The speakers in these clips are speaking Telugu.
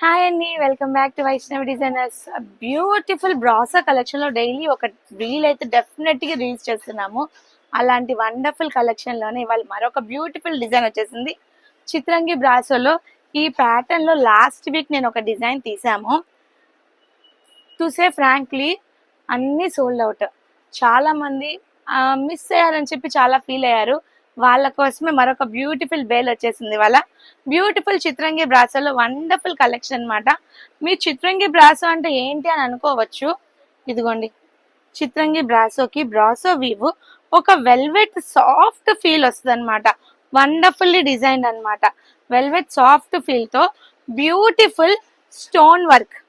హాయ్ అండి, welcome back to Vaishnavi designers. Beautiful brasso collection లో డైలీ ఒక రీల్ అయితే డెఫినెట్ గా రీల్స్ చేస్తున్నాము. అలాంటి వండర్ఫుల్ కలెక్షన్ లోనే ఇవాళ మరొక బ్యూటిఫుల్ డిజైన్ వచ్చేసింది. చిత్రంగి బ్రాసోలో ఈ ప్యాటర్న్ లో లాస్ట్ వీక్ నేను ఒక డిజైన్ తీసాము. టు సే ఫ్రాంక్లీ అన్ని సోల్డ్ అవుట్. చాలా మంది మిస్ అయ్యారని చెప్పి చాలా ఫీల్ అయ్యారు. వాళ్ళ కోసమే మరొక బ్యూటిఫుల్ బేల్ వచ్చేసింది. వాళ్ళ బ్యూటిఫుల్ చిత్రంగి బ్రాసోలో వండర్ఫుల్ కలెక్షన్ అన్నమాట. మీరు చిత్రంగి బ్రాసో అంటే ఏంటి అని అనుకోవచ్చు. ఇదిగోండి, చిత్రంగి బ్రాసోకి బ్రాసో వీవ్ ఒక వెల్వెట్ సాఫ్ట్ ఫీల్ వస్తుంది అనమాట. వండర్ఫుల్లీ డిజైన్ అన్నమాట. వెల్వెట్ సాఫ్ట్ ఫీల్ తో బ్యూటిఫుల్ స్టోన్ వర్క్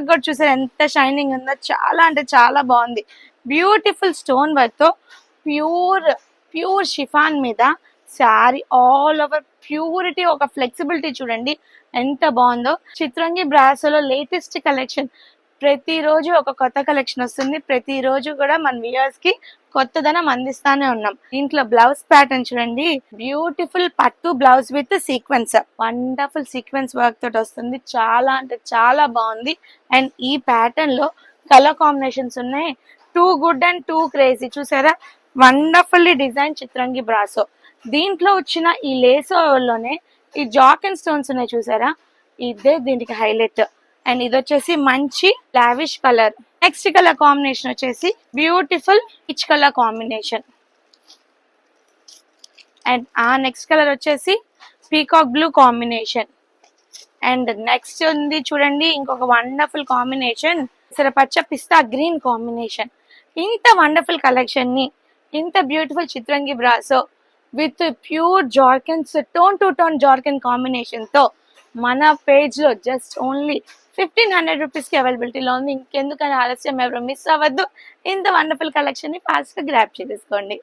కూడా చూసారు ఎంత షైనింగ్ ఉందో. చాలా అంటే చాలా బాగుంది. బ్యూటిఫుల్ స్టోన్ వర్క్ తో ప్యూర్ షిఫాన్ మీద శారీ ఆల్ ఓవర్ ప్యూరిటీ, ఒక ఫ్లెక్సిబిలిటీ చూడండి ఎంత బాగుందో. చిత్రంగి బ్రాసోలో లేటెస్ట్ కలెక్షన్ ప్రతిరోజు ఒక కొత్త కలెక్షన్ వస్తుంది. ప్రతిరోజు కూడా మన వ్యూయర్స్ కి కొత్తదనం అందిస్తానే ఉన్నాం. దీంట్లో బ్లౌజ్ ప్యాటర్న్ చూడండి, బ్యూటిఫుల్ పట్టు blouse with sequence, wonderful sequence work తోటి వస్తుంది. చాలా అంటే చాలా బాగుంది. అండ్ ఈ ప్యాటర్న్ లో కలర్ కాంబినేషన్స్ ఉన్నాయి. Too good and two crazy. చూసారా, వండర్ఫుల్లీ డిజైన్ చిత్రంగి బ్రాసో. దీంట్లో వచ్చిన ఈ లేసోలోనే ఈ జాక్ అండ్ స్టోన్స్ ఉన్నాయి చూసారా, ఇదే దీనికి హైలైట్. అండ్ ఇది వచ్చేసి మంచి lavish colour. Next colour combination వచ్చేసి beautiful peach colour combination. And ఆ నెక్స్ట్ కలర్ వచ్చేసి peacock blue combination. And next ఉంది చూడండి ఇంకొక వండర్ఫుల్ కాంబినేషన్, పచ్చ పిస్తా గ్రీన్ కాంబినేషన్. ఇంత వండర్ఫుల్ కలెక్షన్ ని, ఇంత బ్యూటిఫుల్ చిత్రంగి brasso with pure zircons, tone to tone zircon combination తో మన పేజ్ లో జస్ట్ ఓన్లీ 1500 రూపీస్ కి అవైలబిలిటీలో ఉంది. ఇంకెందుకని ఆలస్యం, ఎవరు మిస్ అవ్వద్దు. ఇంత వండర్ఫుల్ కలెక్షన్ ని ఫాస్ట్ గా గ్రాప్ చేసేసుకోండి.